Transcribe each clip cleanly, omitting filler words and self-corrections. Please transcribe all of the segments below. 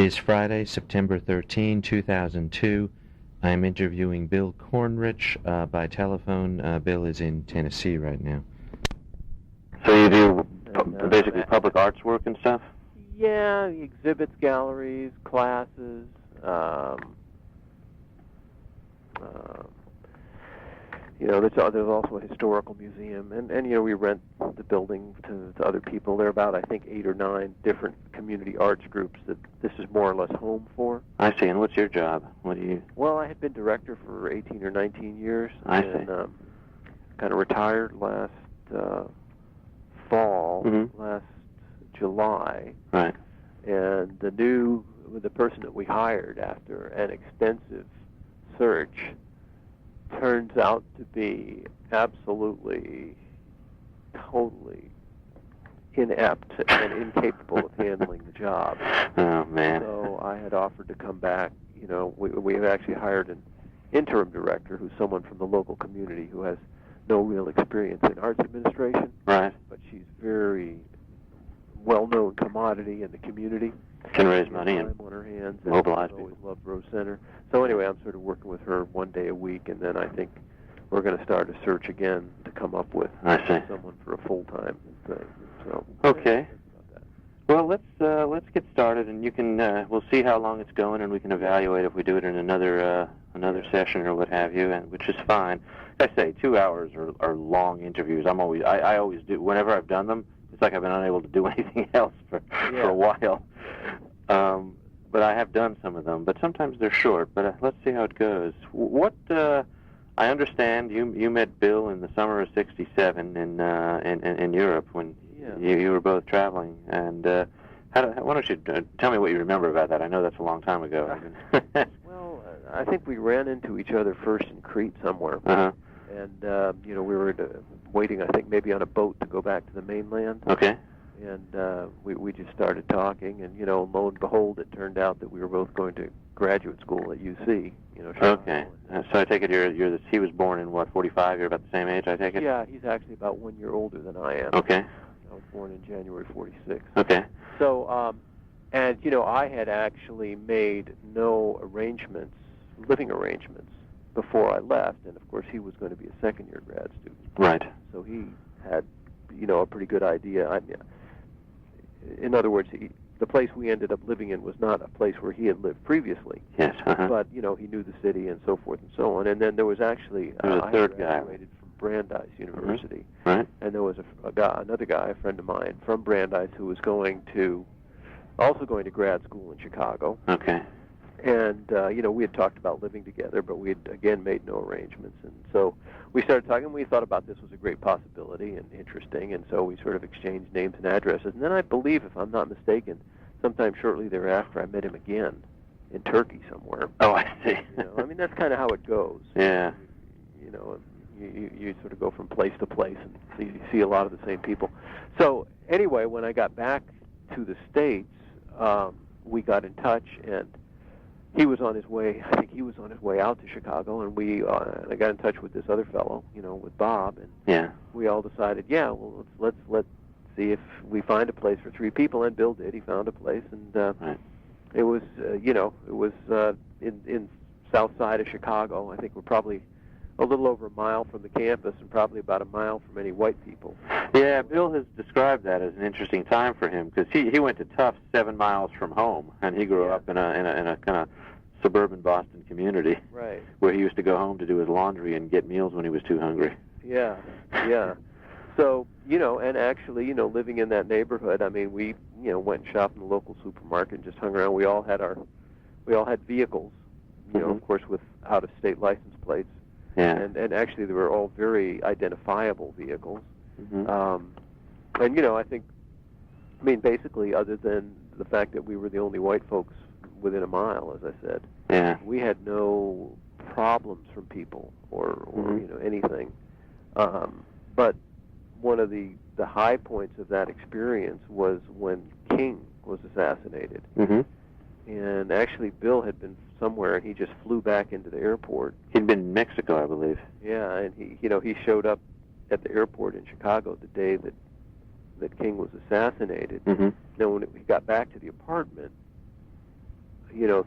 is Friday, September 13, 2002. I am interviewing Bill Kornrich by telephone. Bill is in Tennessee right now. So you do basically public arts work and stuff? Yeah, exhibits, galleries, classes. There's also a historical museum, and we rent the building to other people. There are about, I think, 8 or 9 different community arts groups that this is more or less home for. I see. And what's your job? What do you? Well, I had been director for 18 or 19 years. I see. And kind of retired last fall, last July. Right. And the person that we hired after an extensive search turns out to be absolutely, totally inept and incapable of handling the job. Oh, man. So I had offered to come back. We have actually hired an interim director who's someone from the local community who has no real experience in arts administration. Right. But she's very well-known commodity in the community. Can raise money and on her hands. Mobilize people. Always loved Rose Center. So anyway, I'm sort of working with her one day a week, and then I think we're going to start a search again to come up with someone for a full-time thing. So okay. Well, let's get started, and you can we'll see how long it's going, and we can evaluate if we do it in another session or what have you, and which is fine. I say 2 hours are long interviews. I always do whenever I've done them. It's like I've been unable to do anything else for a while. But I have done some of them, but sometimes they're short. But let's see how it goes. What I understand, you met Bill in the summer of '67 in Europe when you were both traveling. And why don't you tell me what you remember about that? I know that's a long time ago. Well, I think we ran into each other first in Crete somewhere. And we were waiting, I think, maybe on a boat to go back to the mainland. Okay. And we just started talking, and lo and behold, it turned out that we were both going to graduate school at UC. Okay. So I take it he was born in what, 45? You're about the same age, I take it? Yeah, he's actually about 1 year older than I am. Okay. I was born in January '46. Okay. So, and I had actually made no living arrangements before I left, and of course he was going to be a second-year grad student. Right. So he had, a pretty good idea. In other words, the place we ended up living in was not a place where he had lived previously. Yes. But he knew the city and so forth and so on. And then there was actually a third guy. I graduated from Brandeis University. Right. And there was another guy, a friend of mine from Brandeis, who was also going to grad school in Chicago. Okay. And, we had talked about living together, but we had, again, made no arrangements. And so we started talking, and we thought about this was a great possibility and interesting, and so we sort of exchanged names and addresses. And then I believe, if I'm not mistaken, sometime shortly thereafter, I met him again in Turkey somewhere. Oh, I see. That's kind of how it goes. Yeah. You sort of go from place to place, and so you see a lot of the same people. So anyway, when I got back to the States, we got in touch, and he was on his way. I think he was on his way out to Chicago, and I got in touch with this other fellow, with Bob, and we all decided, let's see if we find a place for 3 people. And Bill did. He found a place, and it was, in south side of Chicago. I think we're probably a little over a mile from the campus, and probably about a mile from any white people. Yeah, Bill has described that as an interesting time for him because he went to Tufts 7 miles from home, and he grew up in a kind of suburban Boston community, right, where he used to go home to do his laundry and get meals when he was too hungry. Yeah. So and actually, living in that neighborhood, I mean, we went and shopped in the local supermarket and just hung around. We all had vehicles, of course, with out-of-state license plates. Yeah. And actually, they were all very identifiable vehicles. Mm-hmm. I think, basically, other than the fact that we were the only white folks within a mile, as I said, we had no problems from people or anything. But one of the high points of that experience was when King was assassinated. Mm-hmm. And actually, Bill had been somewhere, and he just flew back into the airport. He'd been in Mexico, I believe. Yeah, and he showed up at the airport in Chicago the day that King was assassinated. Mm-hmm. Now, when he got back to the apartment,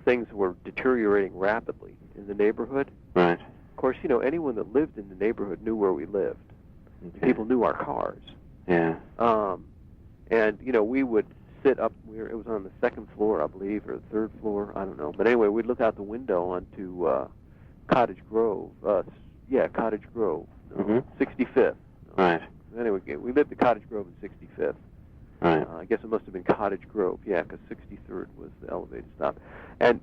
things were deteriorating rapidly in the neighborhood. Right. Of course, anyone that lived in the neighborhood knew where we lived. Okay. People knew our cars. Yeah. And we would sit up. It was on the second floor, I believe, or the third floor. I don't know. But anyway, we'd look out the window onto Cottage Grove. Cottage Grove. Mm-hmm. 65th. Right. Anyway, we lived at Cottage Grove in 65th. Right. I guess it must have been Cottage Grove, because 63rd was the elevated stop. And,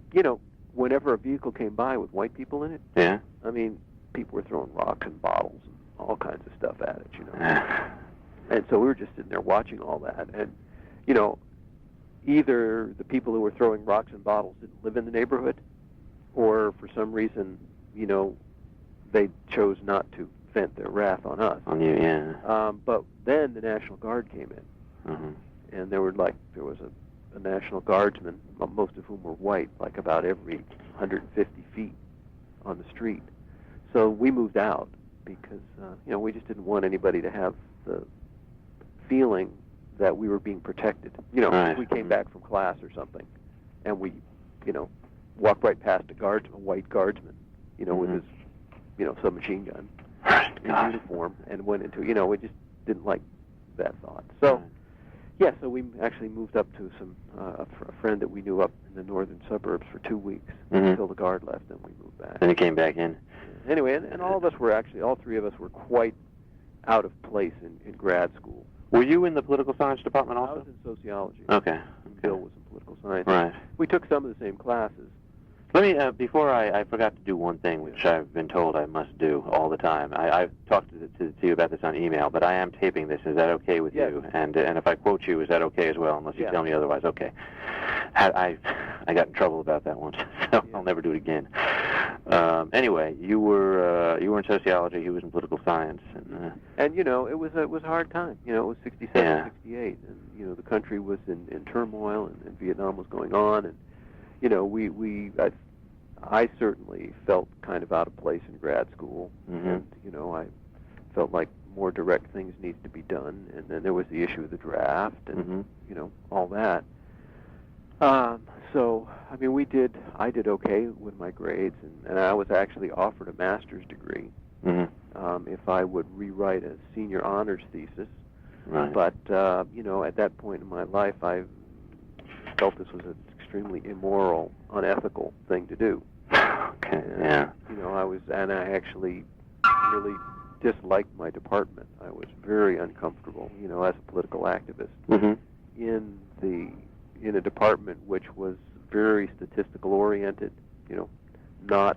whenever a vehicle came by with white people in it, Yeah. I mean, people were throwing rocks and bottles and all kinds of stuff at it, And so we were just sitting there watching all that. And, either the people who were throwing rocks and bottles didn't live in the neighborhood, or for some reason, they chose not to vent their wrath on us. On you, yeah. But then the National Guard came in. Mm-hmm. And there was a National Guardsman, most of whom were white, like about every 150 feet on the street. So we moved out because, we just didn't want anybody to have the feeling that we were being protected. Right. If we came back from class or something, and we, walked right past a white guardsman, with his, submachine gun in uniform, and went into, we just didn't like that thought. So, so we actually moved up to a friend that we knew up in the northern suburbs for 2 weeks until the Guard left, and we moved back. And you came back in. Anyway, and all three of us were quite out of place in grad school. Were you in the political science department also? I was in sociology. Okay. Bill was in political science. Right. We took some of the same classes. Let me, before I forgot to do one thing, which I've been told I must do all the time. I've talked to you about this on email, but I am taping this. Is that okay with you? And if I quote you, is that okay as well, unless you tell me otherwise? Okay. I got in trouble about that once, so I'll never do it again. Anyway, you were in sociology, he was in political science. And it was a hard time. It was 67, 68, and, the country was in turmoil, and Vietnam was going on, and, I certainly felt kind of out of place in grad school, and I felt like more direct things needed to be done. And then there was the issue of the draft, and all that. So I mean, I did okay with my grades, and I was actually offered a master's degree if I would rewrite a senior honors thesis. Right. But at that point in my life, I felt this was an extremely immoral, unethical thing to do. Okay. And, I actually really disliked my department. I was very uncomfortable, as a political activist in a department which was very statistical oriented, not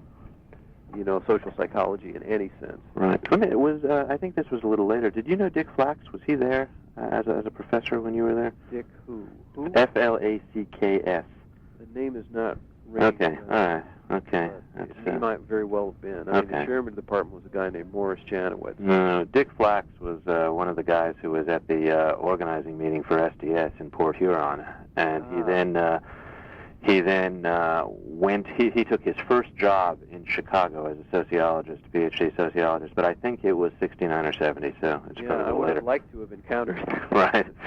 social psychology in any sense. Right. I think this was a little later. Did you know Dick Flax? Was he there as a professor when you were there? Dick who? Flacks. The name is not ringing. Okay. All right. Okay. He might very well have been. I mean, the chairman of the department was a guy named Morris Janowitz. No, Dick Flax was one of the guys who was at the organizing meeting for SDS in Port Huron, and he then went. He took his first job in Chicago as a sociologist, PhD sociologist, but I think it was 69 or 70, so it's probably I would later. have liked to have encountered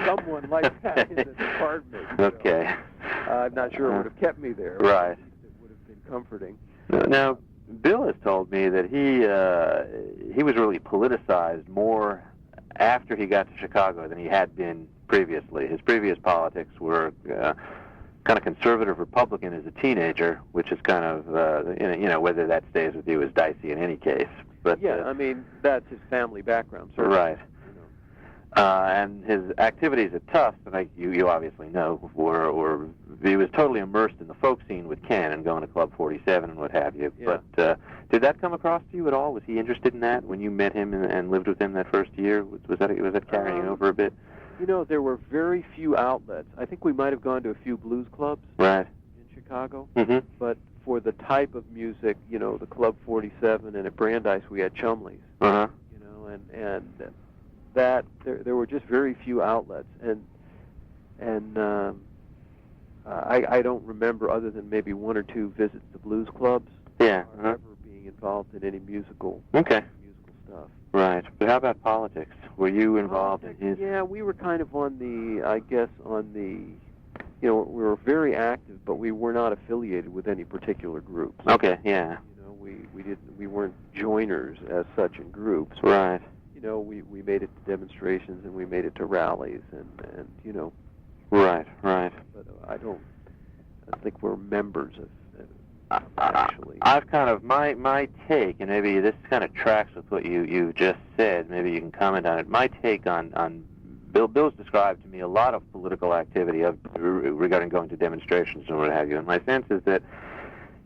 someone like that in the department. Okay. I'm not sure it would have kept me there. Right. It would have been comforting. Now, Bill has told me that he was really politicized more after he got to Chicago than he had been previously. His previous politics were kind of conservative Republican as a teenager, which is kind of, whether that stays with you is dicey in any case. But I mean, that's his family background, certainly. Right. And his activities at Tufts, and you obviously know, were he was totally immersed in the folk scene with Ken and going to Club 47 and what have you. Yeah. But did that come across to you at all? Was he interested in that when you met him and lived with him that first year? Was that carrying over a bit? There were very few outlets. I think we might have gone to a few blues clubs in Chicago. Mm-hmm. But for the type of music, the Club 47 and at Brandeis we had Chumley's. Uh-huh. And that there were just very few outlets, and I don't remember other than maybe one or two visits to blues clubs. Yeah. Or ever being involved in any musical stuff. Right. But how about politics? Were you involved in his? Yeah, we were kind of on the we were very active, but we were not affiliated with any particular groups. Okay, yeah. We weren't joiners as such in groups. Right. We made it to demonstrations and we made it to rallies and Right. But I think we're members of actually. I've kind of my take, and maybe this kind of tracks with what you just said. Maybe you can comment on it. My take on Bill's described to me a lot of political activity regarding going to demonstrations and what have you. And my sense is that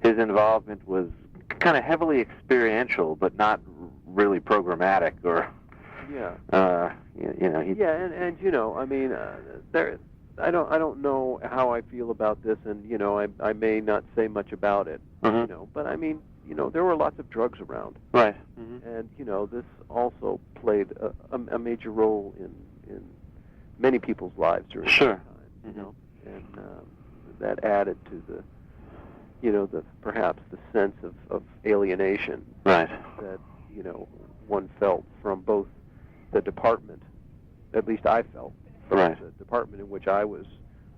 his involvement was kind of heavily experiential, but not really programmatic or. Yeah. I don't know how I feel about this, and I may not say much about it. Mm-hmm. But there were lots of drugs around. Right. Mm-hmm. And this also played a major role in many people's lives during that time. Mm-hmm. And that added to the perhaps the sense of alienation. Right. That one felt from both the department, at least I felt, from right. the department in which I was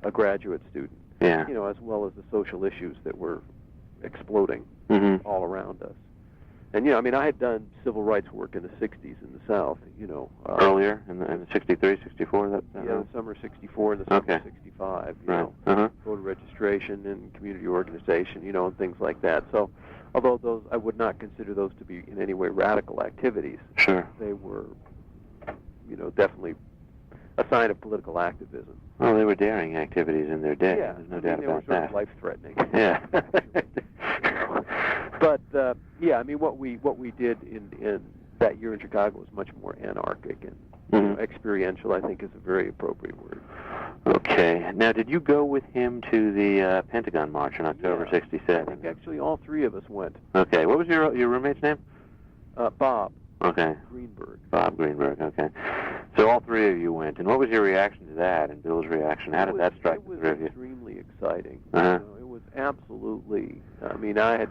a graduate student. Yeah. As well as the social issues that were exploding mm-hmm. all around us. And I had done civil rights work in the '60s in the South. Earlier in the '63, '64. The summer '64 and the summer '65. Right. Uh-huh. Voter registration and community organization. And things like that. So, although those I would not consider those to be in any way radical activities. Sure. They were, definitely a sign of political activism. Well, they were daring activities in their day. Yeah, There's no doubt they were about sort that. of life-threatening. Yeah. But what we did in that year in Chicago was much more anarchic and mm-hmm. experiential. I think is a very appropriate word. Okay. Now, did you go with him to the Pentagon March in October '67? I think actually all three of us went. Okay. What was your roommate's name? Bob. Okay. Greenberg. Bob Greenberg. Okay. So all three of you went, and what was your reaction to that, and Bill's reaction? How did that strike the three of you? It was extremely exciting. Uh-huh. It was absolutely. I had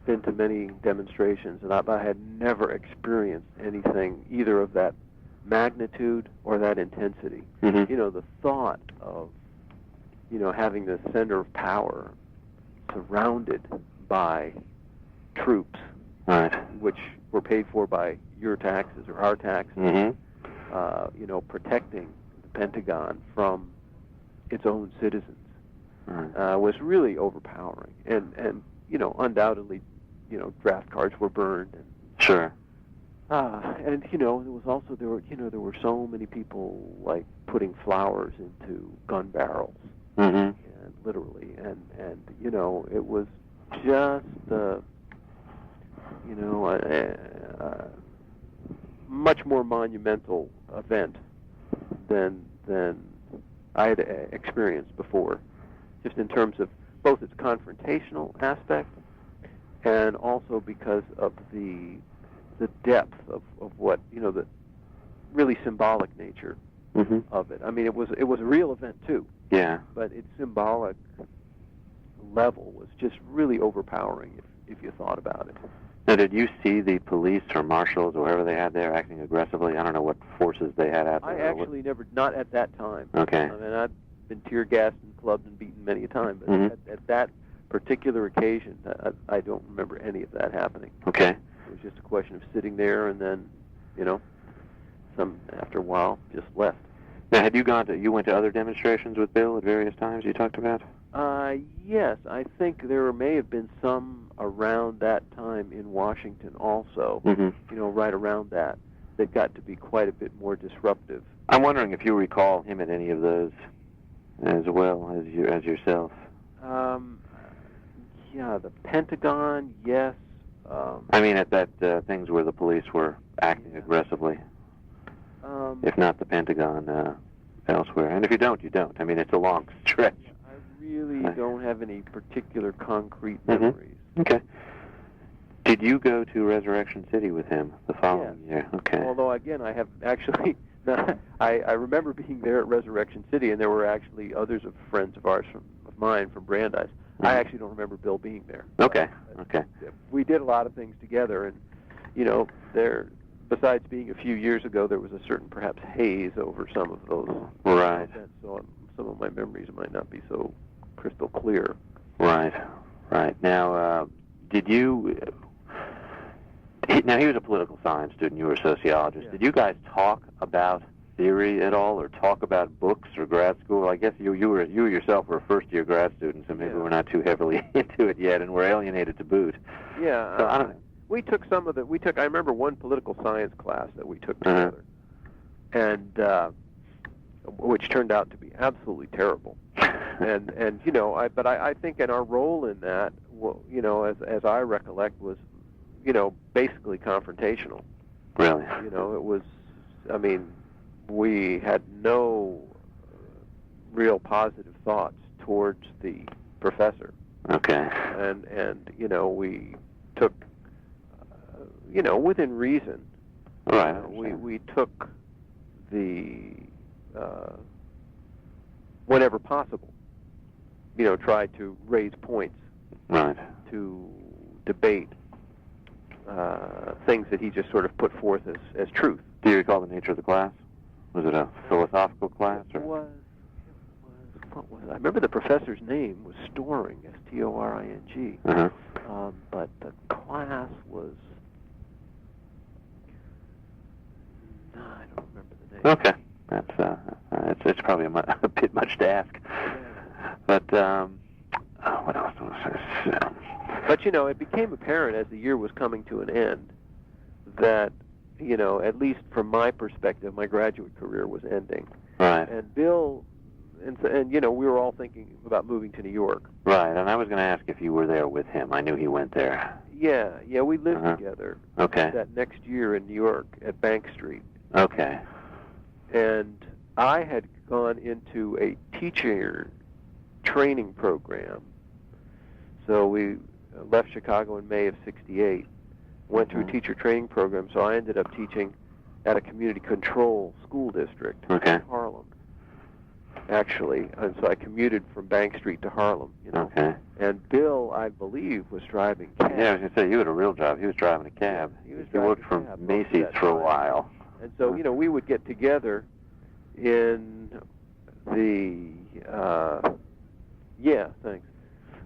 been to many demonstrations, and I had never experienced anything either of that magnitude or that intensity. Mm-hmm. The thought of, having the center of power surrounded by troops, right. which were paid for by your taxes or our taxes, mm-hmm. Protecting the Pentagon from its own citizens, right. Was really overpowering. And undoubtedly, draft cards were burned. And, sure. And there was also there were so many people like putting flowers into gun barrels, mm-hmm. and literally, and it was just a much more monumental event than I had experienced before, just in terms of both its confrontational aspect and also because of the depth of what the really symbolic nature mm-hmm. of it. It was a real event too. Yeah. But its symbolic level was just really overpowering if you thought about it. Now, did you see the police or marshals or whoever they had there acting aggressively? I don't know what forces they had out there. I actually not at that time. Okay. I've been tear gassed and clubbed and beaten many a time, but mm-hmm. at that particular occasion, I don't remember any of that happening. Okay. It was just a question of sitting there and then, after a while, just left. Now, you went to other demonstrations with Bill at various times you talked about? Yes, I think there may have been some around that time in Washington also, mm-hmm. Right around that got to be quite a bit more disruptive. I'm wondering if you recall him at any of those as well as yourself. Yeah, the Pentagon, yes. At that things where the police were acting aggressively. If not the Pentagon, elsewhere. And if you don't, you don't. It's a long stretch. I really don't have any particular concrete memories. Mm-hmm. Okay. Did you go to Resurrection City with him the following year? Okay. Although, again, I have actually... I remember being there at Resurrection City, and there were actually others of friends of mine from Brandeis. Mm-hmm. I actually don't remember Bill being there. Okay. Okay. We did a lot of things together, and besides being a few years ago, there was a certain perhaps haze over some of those Right. events, so some of my memories might not be so crystal clear. Right. Now, did you... Now, he was a political science student. You were a sociologist. Yeah. Did you guys talk about theory at all, or talk about books or grad school? I guess you yourself were a first-year grad student, so maybe we're not too heavily into it yet, and we're alienated to boot. Yeah. So I don't know. We took I remember one political science class that we took together, and which turned out to be absolutely terrible. and I think in our role in that, as I recollect, was, basically confrontational. Really? It was, we had no real positive thoughts towards the professor. Okay. And we took, within reason, right. We took the, whenever possible, tried to raise points. Right. To debate things that he just sort of put forth as truth. Do you recall the nature of the class? Was it a philosophical class? Or? It was, what was it? I remember the professor's name was Storing, S-T-O-R-I-N-G. But the class was, I don't remember the name. Okay. It's probably a bit much to ask. But, what else was there? But, it became apparent as the year was coming to an end that, at least from my perspective, my graduate career was ending. Right. And Bill, and we were all thinking about moving to New York. Right, and I was going to ask if you were there with him. I knew he went there. Yeah, we lived together. Okay. That next year in New York at Bank Street. Okay. And I had gone into a teacher training program. So we left Chicago in May of '68, went to a teacher training program, so I ended up teaching at a community control school district in Harlem, actually. And so I commuted from Bank Street to Harlem, Okay. And Bill, I believe, was driving cab. Yeah, I was going to say, you had a real job. He was driving a cab. He worked for Macy's for a while. And so, we would get together in the, thanks.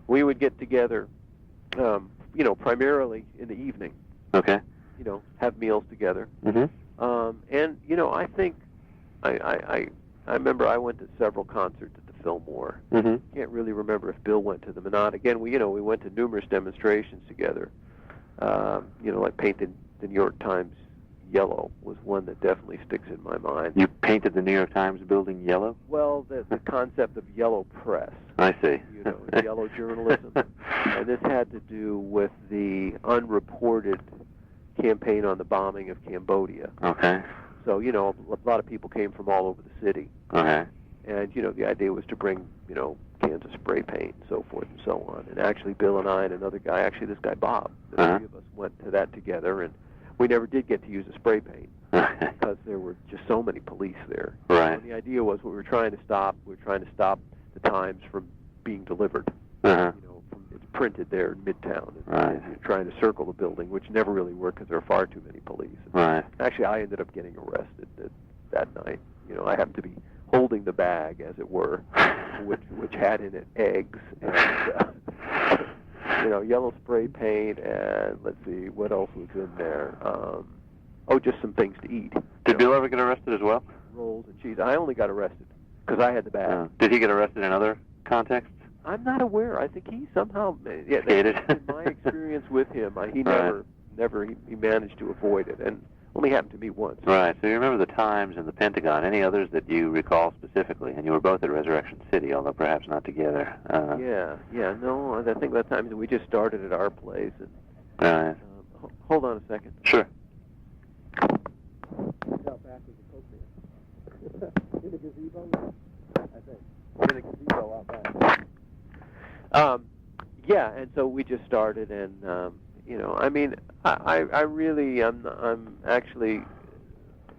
We would get together, primarily in the evening. Okay. Have meals together. Mm-hmm. And, I think, I remember I went to several concerts at the Fillmore. Mm-hmm. Can't really remember if Bill went to them or not. Again, we went to numerous demonstrations together. Like painted the New York Times yellow was one that definitely sticks in my mind. You painted the New York Times building yellow? Well, the concept of yellow press. I see. Yellow journalism. And this had to do with the unreported campaign on the bombing of Cambodia. Okay. So, a lot of people came from all over the city. Okay. And, the idea was to bring, cans of spray paint and so forth and so on. And actually, Bill and I and another guy, actually this guy Bob, the three of us went to that together, and we never did get to use the spray paint because there were just so many police there. Right. And the idea was we were trying to stop the Times from being delivered. It's printed there in Midtown. And you're trying to circle the building, which never really worked because there were far too many police. Right. Actually, I ended up getting arrested that night. I happened to be holding the bag, as it were, which had in it eggs and yellow spray paint, and let's see what else was in there. Just some things to eat. Did Bill ever get arrested as well? Rolls and cheese. I only got arrested because I had the bag. Did he get arrested in other contexts? I'm not aware. I think he somehow escaped. In my experience with him, he never he managed to avoid it, and only happened to me once. Right. So you remember the Times and the Pentagon. Any others that you recall specifically? And you were both at Resurrection City, although perhaps not together. No, I think that time we just started at our place. And, hold on a second. Sure. In the gazebo, I think. In the gazebo out back. And so we just started, and I really I'm actually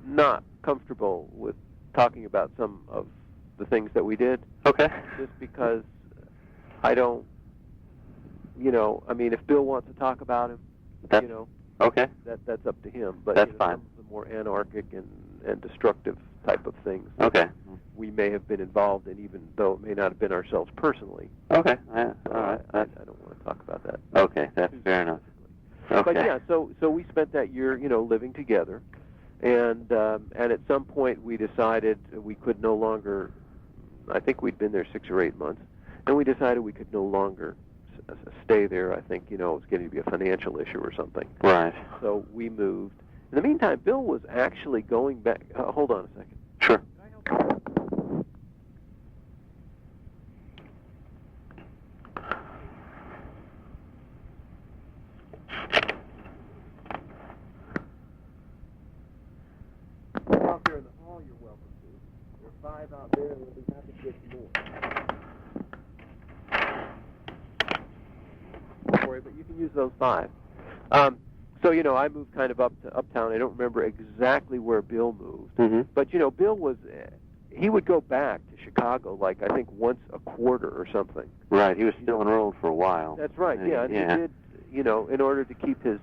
not comfortable with talking about some of the things that we did. Okay. Just because I don't, if Bill wants to talk about him, Okay. That's up to him. But That's fine. Some of the more anarchic and destructive type of things. Okay. We may have been involved in, even though it may not have been ourselves personally. Okay. All right. I don't want to talk about that. Okay, that's fair enough. Okay. But yeah, so we spent that year, living together, and at some point we decided we could no longer. I think we'd been there 6 or 8 months, and we decided we could no longer stay there. I think it was getting to be a financial issue or something. Right. So we moved. In the meantime, Bill was actually going back. Hold on a second. Sure. Out there in the hall, you're welcome to. There are 5 out there, and we'll be happy to get some more. Sorry, but you can use those 5. So I moved kind of up to uptown. I don't remember exactly where Bill moved, but Bill was. He would go back to Chicago, like I think once a quarter or something. Right. He was still enrolled for a while. That's right. Yeah. And he did. In order to keep his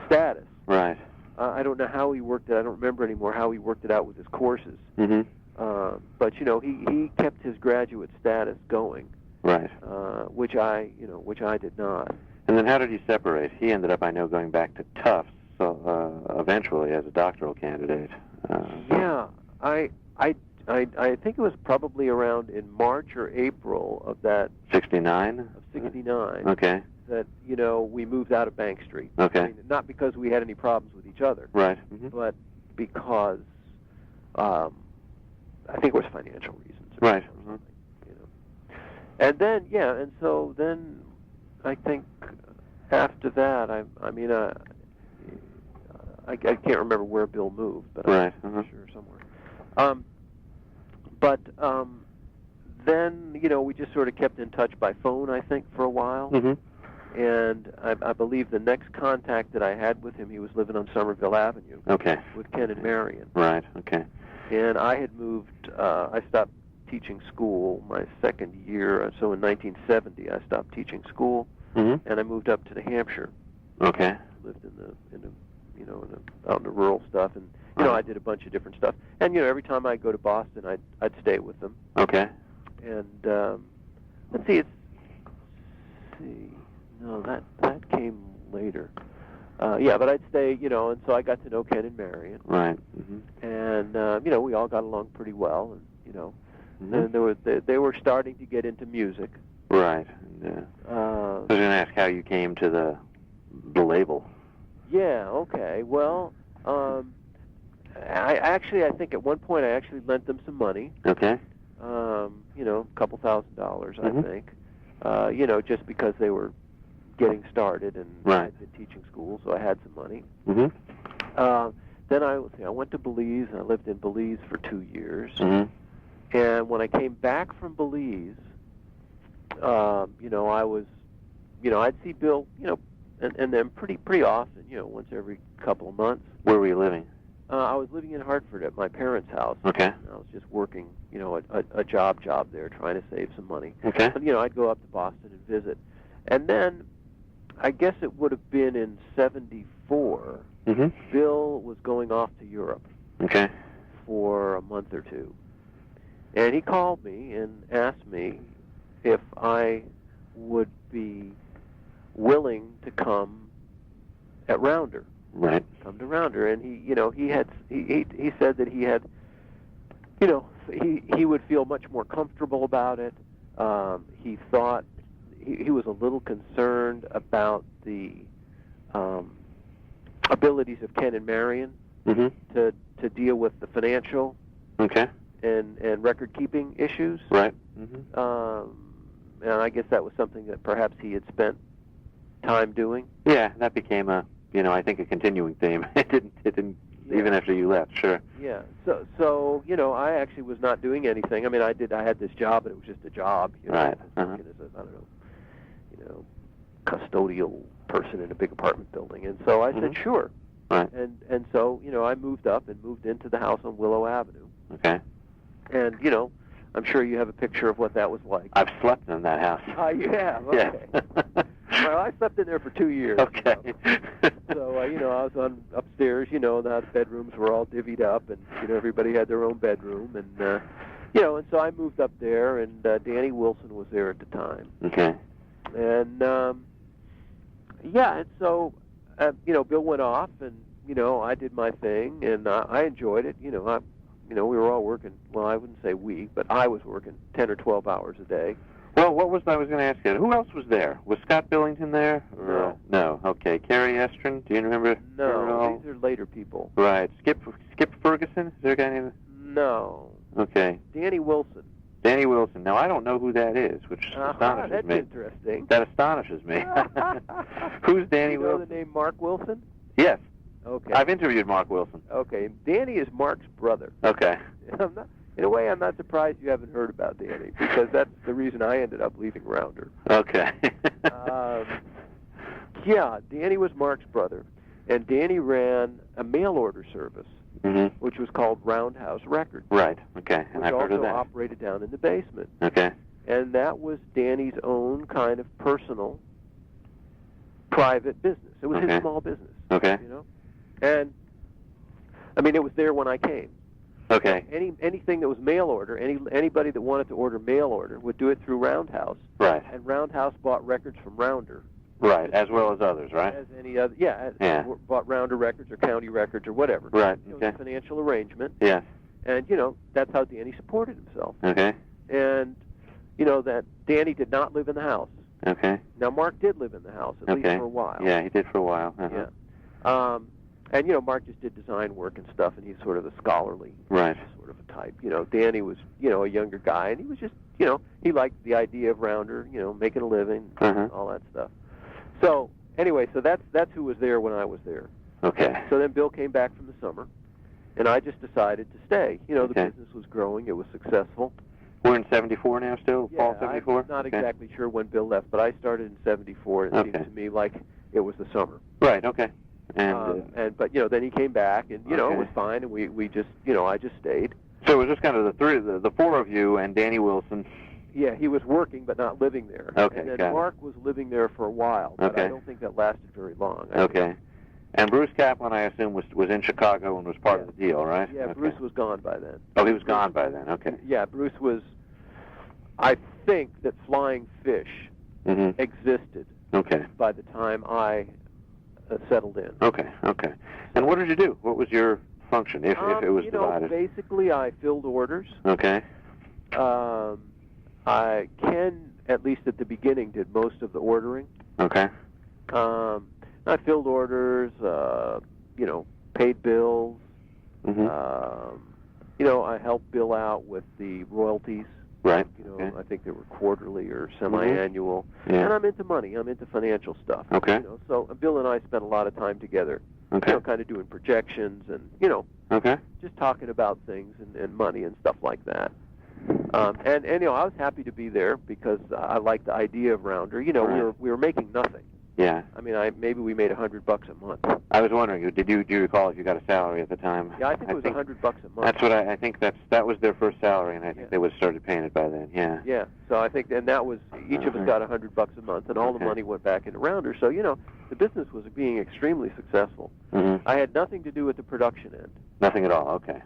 status. Right. I don't know how he worked it. I don't remember anymore how he worked it out with his courses. But he kept his graduate status going. Right. Which I did not. And then how did you separate? He ended up, I know, going back to Tufts. So eventually, as a doctoral candidate. Yeah. I think it was probably around in March or April of that. 69. Of 69. Okay. That we moved out of Bank Street. Okay. I mean, not because we had any problems with each other. Right. But because I think it was financial reasons. Right. And then so then I think after that I can't remember where Bill moved, but right. I'm sure somewhere. Then we just sort of kept in touch by phone, I think, for a while. And I believe the next contact that I had with him, he was living on Somerville Avenue. Okay. With Ken and Marion. Right. Okay. And I had moved. I stopped teaching school my second year. So in 1970, I stopped teaching school, and I moved up to New Hampshire. Okay. Lived out in the rural stuff, and I did a bunch of different stuff. And every time I go to Boston, I'd stay with them. Okay. And let's see, no, that came later. But I'd stay, and so I got to know Ken and Marion. Right. And we all got along pretty well, and and they were starting to get into music. Right. And, I was going to ask how you came to the label. Yeah. Okay. Well, I think at one point I actually lent them some money. Okay. A couple $1,000, I think. Just because they were getting started and right. I'd been teaching school, so I had some money. Then I went to Belize, and I lived in Belize for 2 years. And when I came back from Belize, I was, I'd see Bill, and then pretty often, once every couple of months. Where were you living? I was living in Hartford at my parents' house. Okay. I was just working, a job there, trying to save some money. Okay. But, I'd go up to Boston and visit. And then, I guess it would have been in 74, Bill was going off to Europe. Okay. For a month or two. And he called me and asked me if I would be willing to come at Rounder. Right. Come to Rounder, and he said that he had, he would feel much more comfortable about it. He thought he was a little concerned about the abilities of Ken and Marion to deal with the financial and record keeping issues. Right. And I guess that was something that perhaps he had spent time doing. Yeah, that became I think a continuing theme. It didn't even after you left. Sure. Yeah. So I actually was not doing anything. I mean, I had this job, but it was just a job. Right. Working as a, custodial person in a big apartment building, and so I said sure. Right. And so I moved up and moved into the house on Willow Avenue. Okay. And I'm sure you have a picture of what that was like. I've slept in that house. You have. Okay. Yeah. Well, I slept in there for 2 years. Okay. So, I was on upstairs, now the bedrooms were all divvied up, and, everybody had their own bedroom, and, and so I moved up there, and Danny Wilson was there at the time. Okay. And, and so, Bill went off, and, I did my thing, and I enjoyed it. We were all working, well, I wouldn't say we, but I was working 10 or 12 hours a day. Well, I was going to ask you, who else was there? Was Scott Billington there? Or, no. Okay. Carrie Estrin, do you remember? No, these are later people. Right. Skip Ferguson? Is there a guy named? No. Okay. Danny Wilson. Danny Wilson. Now, I don't know who that is, which astonishes that's me. Interesting. That astonishes me. Who's Danny Wilson? You know the name Mark Wilson? Yes. Okay. I've interviewed Mark Wilson. Okay. Danny is Mark's brother. Okay. In a way, I'm not surprised you haven't heard about Danny, because that's the reason I ended up leaving Rounder. Okay. Danny was Mark's brother, and Danny ran a mail order service, which was called Roundhouse Records. Right, okay, and I've heard of that. Which also operated down in the basement. Okay. And that was Danny's own kind of personal, private business. It was his small business. Okay. And, it was there when I came. Okay. Anything that was mail order, anybody that wanted to order mail order would do it through Roundhouse. Right. And Roundhouse bought records from Rounder. Right, as well as others, right? As any other, bought Rounder records or county records or whatever. Right. It was a financial arrangement. Yes. And that's how Danny supported himself. Okay. And that Danny did not live in the house. Okay. Now Mark did live in the house at least for a while. Yeah, he did for a while. Yeah. And Mark just did design work and stuff, and he's sort of a scholarly sort of a type. Danny was a younger guy, and he was just he liked the idea of Rounder, making a living, all that stuff. So anyway, that's who was there when I was there. Okay. So then Bill came back from the summer, and I just decided to stay. The business was growing; it was successful. We're in '74 now, still fall '74. I'm not exactly sure when Bill left, but I started in '74. It seemed to me like it was the summer. Right. Okay. But then he came back, and it was fine, and we just I just stayed. So it was just kind of the four of you and Danny Wilson. Yeah, he was working but not living there. Okay, and then Mark was living there for a while, but I don't think that lasted very long. And Bruce Kaplan, I assume, was in Chicago and was part of the deal, right? Yeah, Bruce was gone by then. Oh, he was gone by then. Okay. Yeah, Bruce was. I think that Flying Fish existed. Okay. By the time I settled in. Okay. And what did you do? What was your function if it was divided? Basically, I filled orders. Okay. I at least at the beginning, did most of the ordering. Okay. I filled orders, paid bills. I helped Bill out with the royalties. Right. I think they were quarterly or semi-annual. Yeah. And I'm into money. I'm into financial stuff. Okay. So Bill and I spent a lot of time together. Okay. Kind of doing projections and, just talking about things and money and stuff like that. And I was happy to be there because I liked the idea of Rounder. We were making nothing. Yeah. Maybe we made $100 a month. I was wondering, do you recall if you got a salary at the time? Yeah, I think it was $100 a month. That's what I think. That was their first salary, and I think they would have started paying it by then. Yeah. Yeah. So I think, and that was each of us got $100 a month, and all the money went back into Rounder. So the business was being extremely successful. I had nothing to do with the production end. Nothing at all. Okay.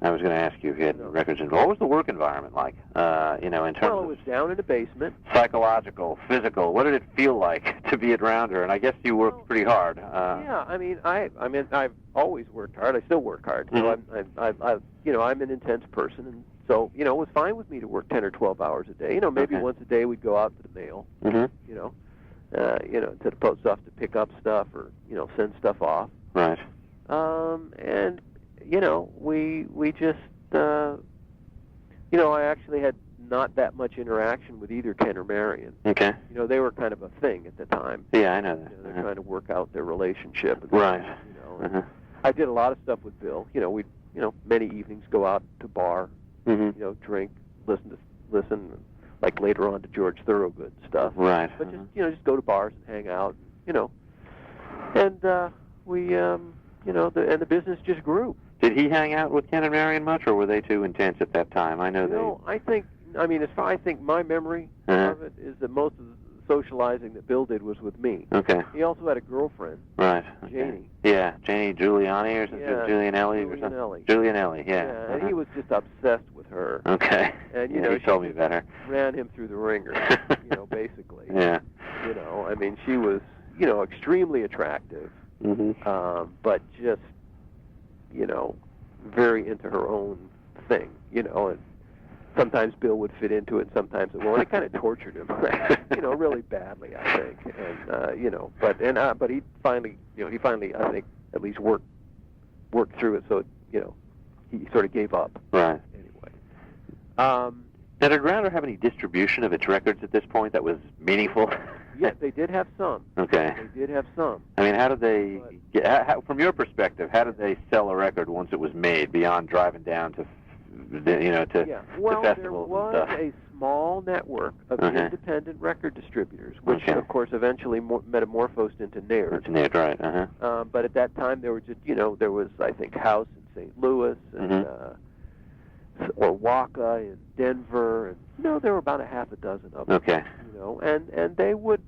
I was going to ask you if you had records involved. What was the work environment like? In terms of... Well, it was down in the basement. Psychological, physical. What did it feel like to be at Rounder? And I guess you worked pretty hard. Yeah, I've always worked hard. I still work hard. So I'm an intense person, and so it was fine with me to work 10 or 12 hours a day. Maybe once a day we'd go out to the mail. To the post office to pick up stuff or send stuff off. Right. And we just, I actually had not that much interaction with either Ken or Marion. Okay. They were kind of a thing at the time. Yeah, I know that. They're trying to work out their relationship. And right. I did a lot of stuff with Bill. We'd, many evenings go out to bar, drink, listen, like later on to George Thorogood stuff. Right. But just go to bars and hang out, and we, and the business just grew. Did he hang out with Ken and Marion much, or were they too intense at that time? I know I think my memory of it is that most of socializing that Bill did was with me. Okay. He also had a girlfriend, Right. Okay. Janie. Yeah, Janie Giuliani or something. Yeah, Giulianelli or something. Giulianelli. Yeah. And he was just obsessed with her. Okay. And he told me better. Ran him through the ringer, basically. Yeah. I mean, she was, extremely attractive, but just, very into her own thing, and sometimes Bill would fit into it, and sometimes it won't. And it kind of tortured him, really badly, I think. And but he finally, I think, at least worked through it. So, he sort of gave up. Right. Anyway. Now, did Rounder have any distribution of its records at this point that was meaningful? Yes, they did have some. Okay. They did have some. I mean, how did they, from your perspective, how did they sell a record once it was made, beyond driving down to, to festivals there was and stuff? a small network of independent record distributors, which, of course, eventually metamorphosed into Naird. Naird, right, But at that time, there were just, there was, I think, House in St. Louis, and or Waka in Denver, and, there were about a half a dozen of them. Okay. And they would,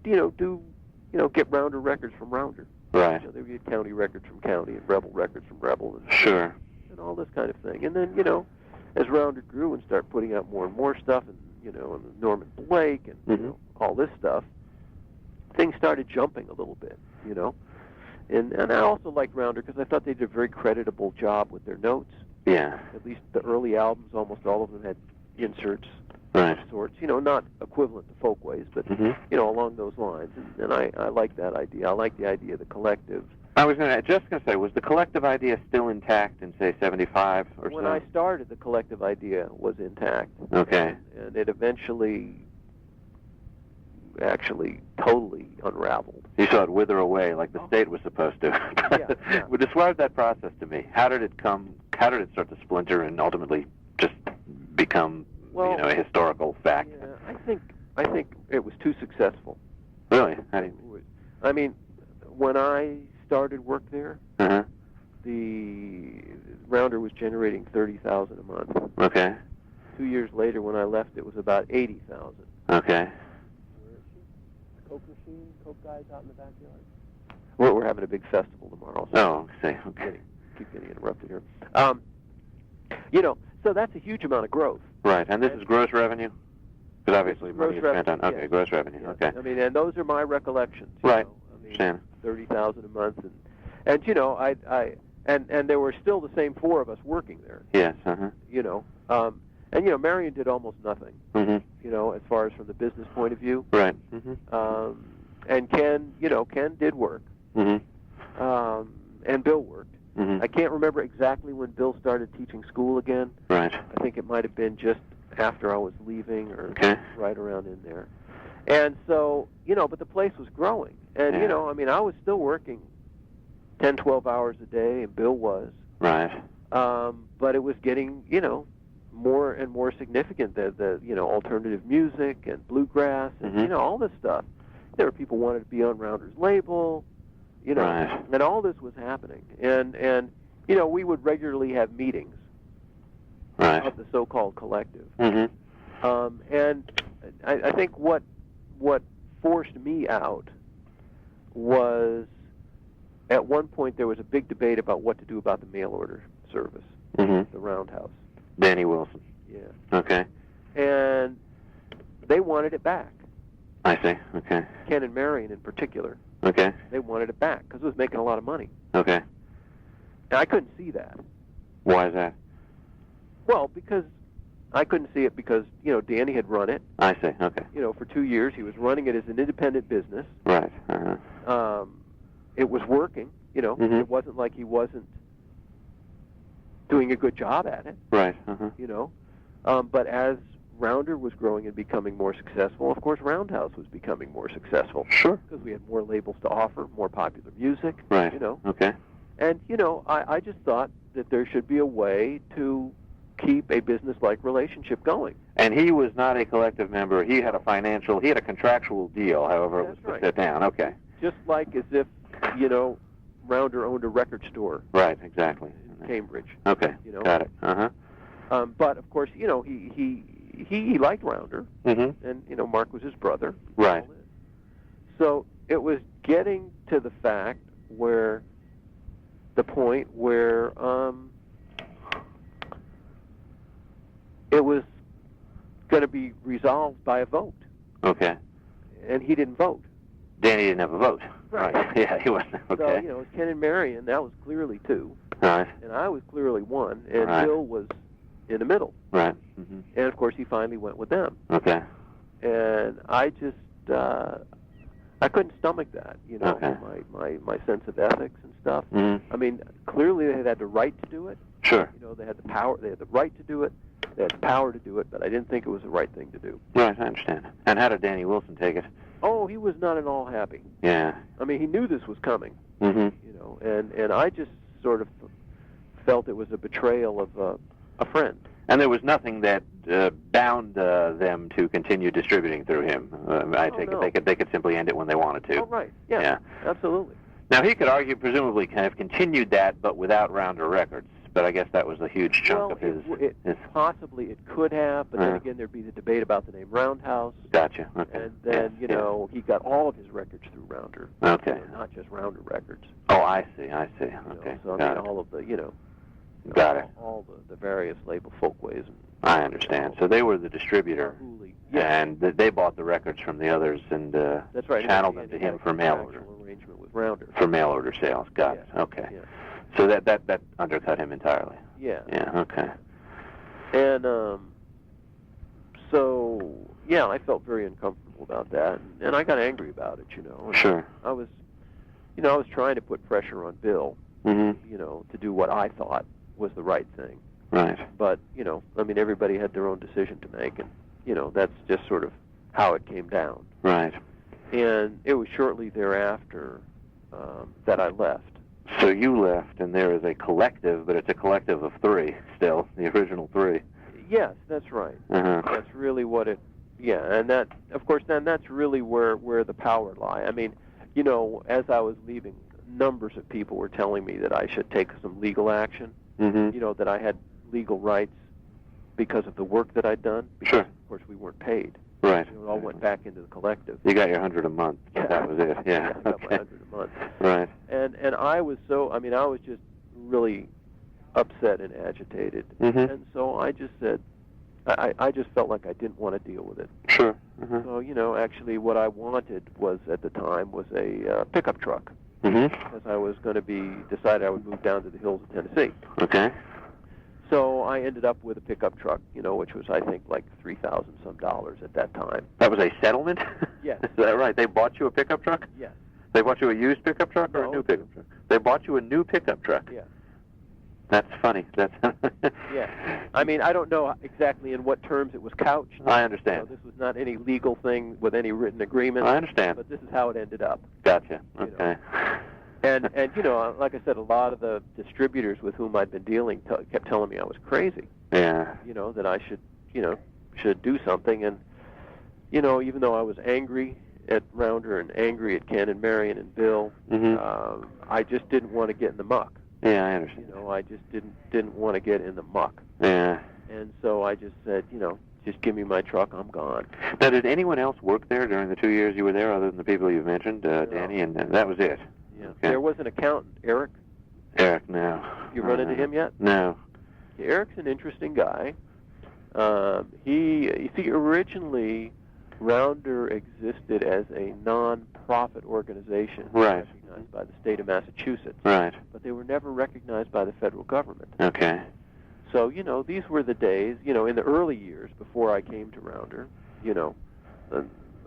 get Rounder records from Rounder. Right. They would get County records from County and Rebel records from Rebel. And, sure. And all this kind of thing. And then, as Rounder grew and started putting out more and more stuff, and, and Norman Blake and, all this stuff, things started jumping a little bit, And I also liked Rounder because I thought they did a very creditable job with their notes. Yeah. At least the early albums, almost all of them had inserts. Right. Of sorts, not equivalent to Folkways, but, along those lines. And I like that idea. I like the idea of the collective. I was just going to say, was the collective idea still intact in, say, 75 or so? When I started, the collective idea was intact. Okay. And it eventually, actually, totally unraveled. You saw it wither away like the state was supposed to. Yeah. Well, describe that process to me. How did it start to splinter and ultimately just become, a historical fact? Yeah, I think it was too successful. Really? I mean, when I started work there, the Rounder was generating $30,000 a month. Okay. 2 years later, when I left, it was about $80,000. Okay. Where is she? Coke machine, Coke guys out in the backyard. We're having a big festival tomorrow. So okay. Keep getting interrupted here. So that's a huge amount of growth. Right, and this is gross revenue? Because obviously money is spent on, yes. Gross revenue, Yes. okay. I mean, and those are my recollections. Right. $30,000 a month, and there were still the same four of us working there. Yes, And Marion did almost nothing. As far as from the business point of view. Right. And Ken did work. And Bill worked. I can't remember exactly when Bill started teaching school again. Right. I think it might have been just after I was leaving, or right around in there. And so, but the place was growing. And, I was still working 10, 12 hours a day, and Bill was. Right. But it was getting, more and more significant, the alternative music and bluegrass and, all this stuff. There were people who wanted to be on Rounder's label, right. And all this was happening. And we would regularly have meetings of the so-called collective. And I think what forced me out was, at one point there was a big debate about what to do about the mail order service, the Roundhouse. Danny Wilson. Yeah. Okay. And they wanted it back. I see. Okay. Ken and Marion in particular. Okay. They wanted it back because it was making a lot of money. Okay. And I couldn't see that. Why is that? Well, because I couldn't see it because, Danny had run it. I see. Okay. For 2 years. He was running it as an independent business. Right. It was working. It wasn't like he wasn't doing a good job at it. Right. But as Rounder was growing and becoming more successful, of course, Roundhouse was becoming more successful. Sure. Because we had more labels to offer, more popular music. Right. Okay. And, I just thought that there should be a way to keep a business-like relationship going. And he was not a collective member. He had a contractual deal, however it was right. set down. Okay. Just like as if, Rounder owned a record store. Right, exactly. In Cambridge. Okay, got it. But, of course, he he liked Rounder, Mm-hmm. and Mark was his brother. Right. So it was getting to the point where it was going to be resolved by a vote. Okay. And he didn't vote. Danny didn't have a vote. Right. Yeah, he wasn't. Okay. So, it was Ken and Marion, that was clearly 2. Right. And I was clearly 1, and Right. Bill was in the middle. Right. Mm-hmm. And, of course, he finally went with them. Okay. And I just, I couldn't stomach that, Okay. my sense of ethics and stuff. Mm-hmm. I mean, clearly they had the right to do it. Sure. They had the power, they had the right to do it, they had the power to do it, but I didn't think it was the right thing to do. Right, I understand. And how did Danny Wilson take it? Oh, he was not at all happy. Yeah. I mean, he knew this was coming, Mm-hmm. and I just sort of felt it was a betrayal of a friend. And there was nothing that bound them to continue distributing through him. I take no. it they could simply end it when they wanted to. Oh, right. Yeah. Absolutely. Now, he could argue, presumably, kind of continued that, but without Rounder Records. But I guess that was a huge chunk of his... Possibly it could have, but then again, thered be the debate about the name Roundhouse. Gotcha. Okay. And then, he got all of his records through Rounder. Okay. Not just Rounder Records. Oh, I see. Okay. So, I mean, all of the, Got it. all the various label Folkways. I understand. So they were the distributor. Yeah. And they bought the records from the others and that's right. channeled them to him for mail order. Arrangement with Rounder. For mail order sales. Got it. Okay. Yeah. So that undercut him entirely. Yeah. Yeah. Okay. And I felt very uncomfortable about that, and I got angry about it. And Sure. I was trying to put pressure on Bill, Mm-hmm. to do what I thought was the right thing. Right. But I mean, everybody had their own decision to make, and that's just sort of how it came down. Right. And it was shortly thereafter that I left. So you left, and there is a collective, but it's a collective of 3 still, the original 3. Yes, that's right. Uh-huh. That's really what it. Yeah, and that, of course, then that's really where the power lie. I mean, as I was leaving, numbers of people were telling me that I should take some legal action. Mm-hmm. That I had legal rights because of the work that I'd done. Because, Sure. of course, we weren't paid. Right. It all went back into the collective. You got your 100 a month. Yeah. That was it. Yeah. I got my 100 a month. Right. And I was I was just really upset and agitated. Mm-hmm. And so I just said, I just felt like I didn't want to deal with it. Sure. Mm-hmm. So, actually what I wanted was, at the time, was a pickup truck. Mm-hmm. Because I was going to decided I would move down to the hills of Tennessee. Okay. So I ended up with a pickup truck, which was, I think, like $3,000 some at that time. That was a settlement? Yes. Is that right? They bought you a pickup truck? Yes. They bought you a used pickup truck or No, a new pickup truck? They bought you a new pickup truck? Yeah. That's funny. That's Yeah. I mean, I don't know exactly in what terms it was couched. I understand. This was not any legal thing with any written agreement. I understand. But this is how it ended up. Gotcha. Okay. And like I said, a lot of the distributors with whom I'd been dealing kept telling me I was crazy. Yeah. That I should do something. And, even though I was angry at Rounder and angry at Ken and Marion and Bill, Mm-hmm. I just didn't want to get in the muck. Yeah, I understand. I just didn't want to get in the muck. Yeah. And so I just said, just give me my truck, I'm gone. Now, did anyone else work there during the 2 years you were there, other than the people you've mentioned, Danny, and that was it? Yeah. Okay. There was an accountant, Eric. Eric, no. You run into him yet? No. Eric's an interesting guy. He originally, Rounder existed as a non-profit organization, Right. recognized by the state of Massachusetts. Right. But they were never recognized by the federal government. Okay. So, these were the days, in the early years before I came to Rounder,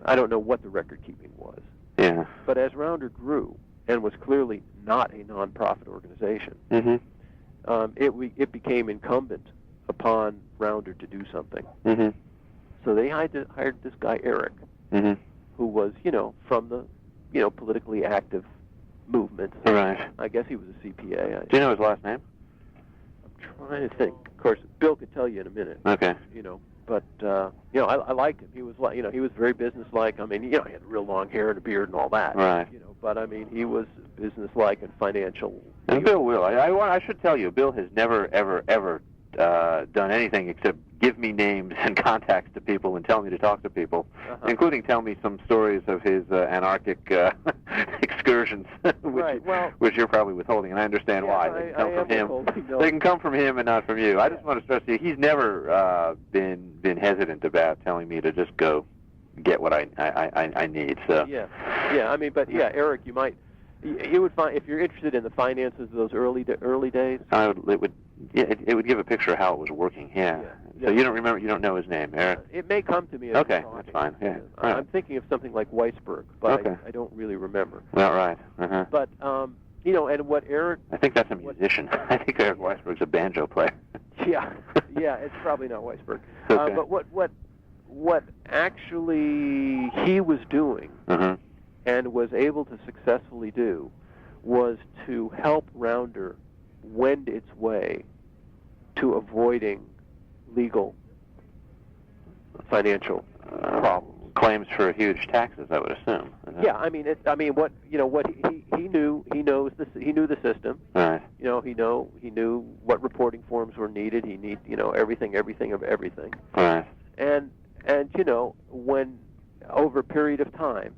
I don't know what the record keeping was. Yeah. But as Rounder grew and was clearly not a non-profit organization, Mm-hmm. It became incumbent upon Rounder to do something. Mm-hmm. So they hired this guy, Eric, Mm-hmm. who was, from the, politically active movement. Right. I guess he was a CPA. Do you know his last name? I'm trying to think. Of course, Bill could tell you in a minute. Okay. But I liked him. He was he was very businesslike. I mean, he had real long hair and a beard and all that. Right. But I mean, he was businesslike and financial. And Bill will. I should tell you, Bill has never, ever, ever done anything except give me names and contacts to people and tell me to talk to people, including tell me some stories of his anarchic excursions, which you're probably withholding, and I understand why. They can come from him. They can come from him and not from you. I just want to stress to you, he's never been hesitant about telling me to just go get what I need. So I mean, but Eric, you would find, if you're interested in the finances of those early days. It would give a picture of how it was working. Yeah. So you don't know his name, Eric? It may come to me. Okay, that's fine. Yeah. Right. I'm thinking of something like Weisberg, but I don't really remember. Well, right. Uh-huh. But and what Eric. I think that's a musician. I think Eric Weisberg's a banjo player. Yeah, it's probably not Weisberg. Okay. But what actually he was doing and was able to successfully do was to help Rounder wend its way to avoiding legal financial problems. Claims for huge taxes, I would assume. Yeah, I mean, what he knew. He knew the system. Right. He knew what reporting forms were needed. He need everything of everything. Right. And when over a period of time,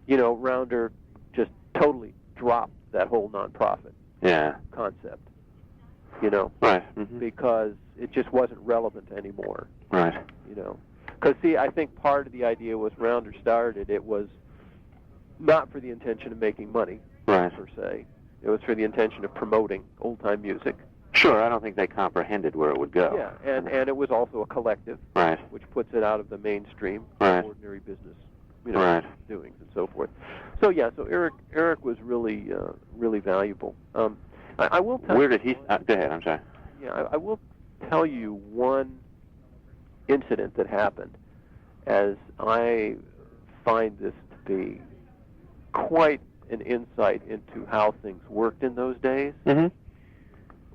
Rounder just totally dropped that whole nonprofit concept. Right. Mm-hmm. Because it just wasn't relevant anymore. Right. Because I think part of the idea was Rounder started. It was not for the intention of making money, right, per se. It was for the intention of promoting old-time music. Sure, I don't think they comprehended where it would go. Yeah, and it was also a collective, right, which puts it out of the mainstream, right, ordinary business, right, doings and so forth. So Eric was really really valuable. I will tell. Where did he? Go ahead. I'm sorry. Yeah, I will tell you one incident that happened, as I find this to be quite an insight into how things worked in those days. Mm-hmm.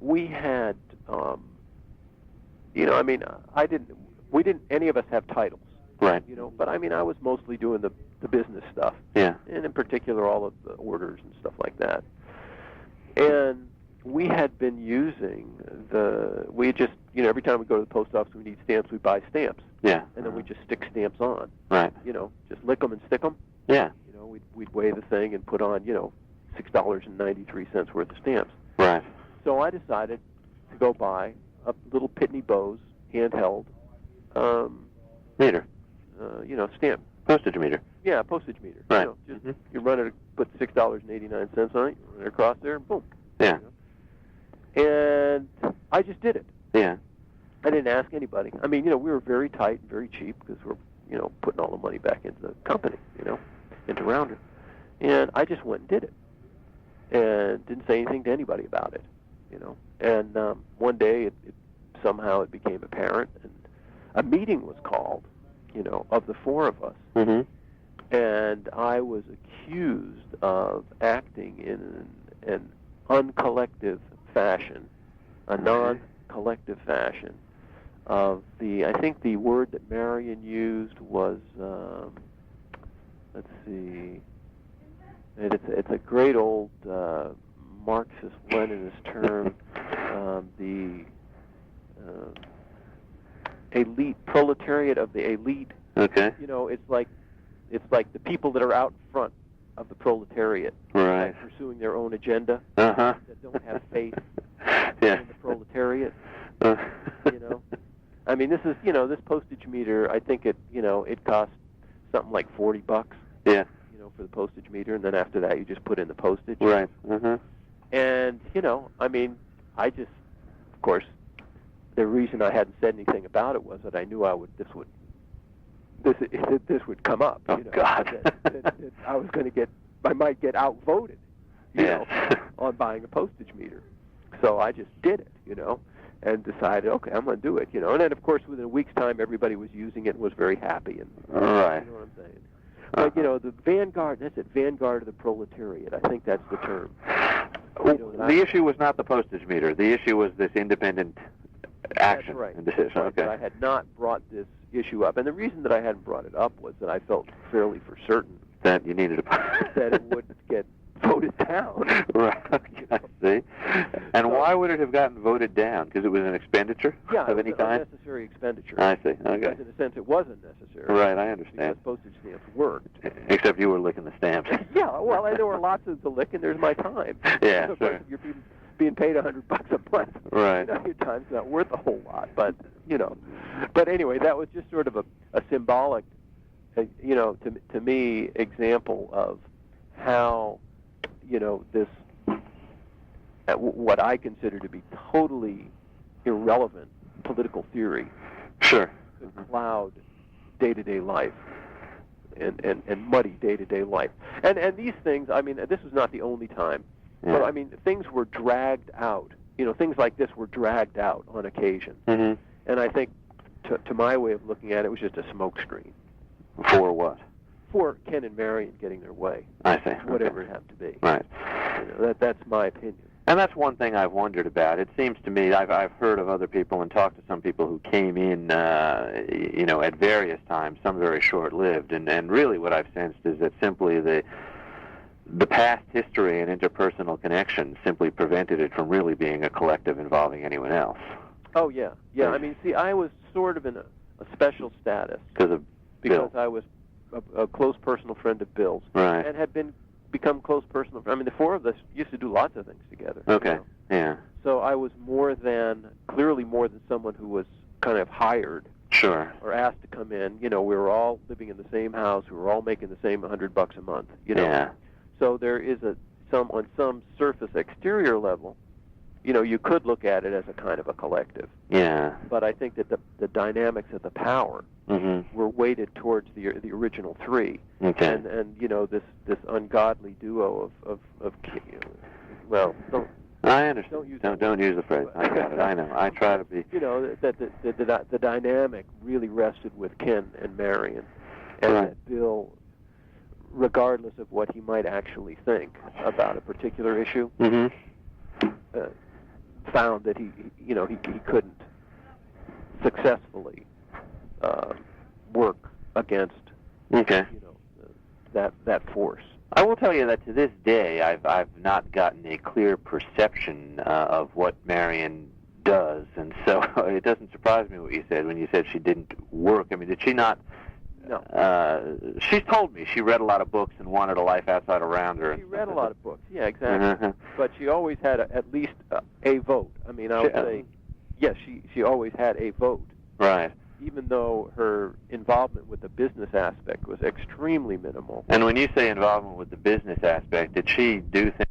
We had, we didn't, any of us have titles. Right. But I was mostly doing the business stuff. Yeah. And in particular, all of the orders and stuff like that. And we had been using every time we go to the post office, we need stamps, we buy stamps. Yeah. And then we just stick stamps on. Right. Just lick them and stick them. Yeah. We'd weigh the thing and put on, $6.93 worth of stamps. Right. So I decided to go buy a little Pitney Bowes handheld meter. Stamp. Postage meter. Yeah, postage meter. Right. You run it, put $6.89 on it, you run it across there, and boom. Yeah. And I just did it. Yeah. I didn't ask anybody. We were very tight and very cheap because we're, putting all the money back into the company, into Rounder. And I just went and did it. And didn't say anything to anybody about it, And one day it somehow it became apparent, and a meeting was called, of the four of us. Mm-hmm. And I was accused of acting in an uncollective fashion, a non-collective fashion. I think the word that Marion used was, let's see, and it's a great old Marxist-Leninist term, the elite, proletariat of the elite. Okay. It's like the people that are out in front of the proletariat, right, pursuing their own agenda, that don't have faith in the proletariat. This is, this postage meter, I think it costs something like $40. Yeah. For the postage meter, and then after that you just put in the postage. Right. Mm-hmm. And, I just, of course, the reason I hadn't said anything about it was that I knew this would come up. Oh, God. that I might get outvoted, on buying a postage meter. So I just did it, and decided, okay, I'm going to do it, And then, of course, within a week's time, everybody was using it and was very happy. And right. You know what I'm saying? But, the vanguard, that's it, vanguard of the proletariat. I think that's the term. The issue was not the postage meter. The issue was this independent action. That's right. And decision. That's right. Okay. I had not brought this issue up. And the reason that I hadn't brought it up was that I felt fairly for certain that you needed that it would get voted down. Right. I see. And why would it have gotten voted down? Because it was an expenditure of any kind? Unnecessary expenditure. I see. Okay. Because in a sense it wasn't necessary. Right, I understand. Because postage stamps worked. Except you were licking the stamps. Yeah, well, there were lots of to lick, and there's my time. Yeah, so sure. If you're being paid $100 a month, right. Your time's not worth a whole lot. But, But anyway, that was just sort of a symbolic, to me, example of how, this, what I consider to be totally irrelevant political theory could cloud day-to-day life and muddy day-to-day life. And these things, I mean, this was not the only time. Yeah. But, I mean, things were dragged out. Things like this were dragged out on occasion. Mm-hmm. And I think, to my way of looking at it, it was just a smokescreen. For what? For Ken and Marion getting their way. I see. Whatever it happened to be. Right. That's my opinion. And that's one thing I've wondered about. It seems to me, I've heard of other people and talked to some people who came in, at various times, some very short-lived, and really what I've sensed is that simply the past history and interpersonal connections simply prevented it from really being a collective involving anyone else. Oh, yeah. Yeah, I mean, see, I was sort of in a special status. Because I was a close personal friend of Bill's. Right. And had become close personal friends. I mean, the four of us used to do lots of things together. Okay, yeah. So I was clearly more than someone who was kind of hired. Sure. Or asked to come in. We were all living in the same house. We were all making the same $100 a month. Yeah. So there is on some surface exterior level, you could look at it as a kind of a collective. Yeah. But I think that the dynamics of the power were weighted towards the original three. Okay. And this ungodly duo of well, I understand. Don't use the phrase. I got it. I know. I try to be. That the dynamic really rested with Ken and Marion, and right. that Bill, regardless of what he might actually think about a particular issue, found that he couldn't successfully work against that force. I will tell you that to this day, I've not gotten a clear perception of what Marion does, and so it doesn't surprise me what you said when you said she didn't work. I mean, did she not? No. She's told me she read a lot of books and wanted a life outside around her. She read a lot of books, yeah, exactly. But she always had at least a vote. I mean, I would say, yes, she always had a vote. Right. Even though her involvement with the business aspect was extremely minimal. And when you say involvement with the business aspect, did she do things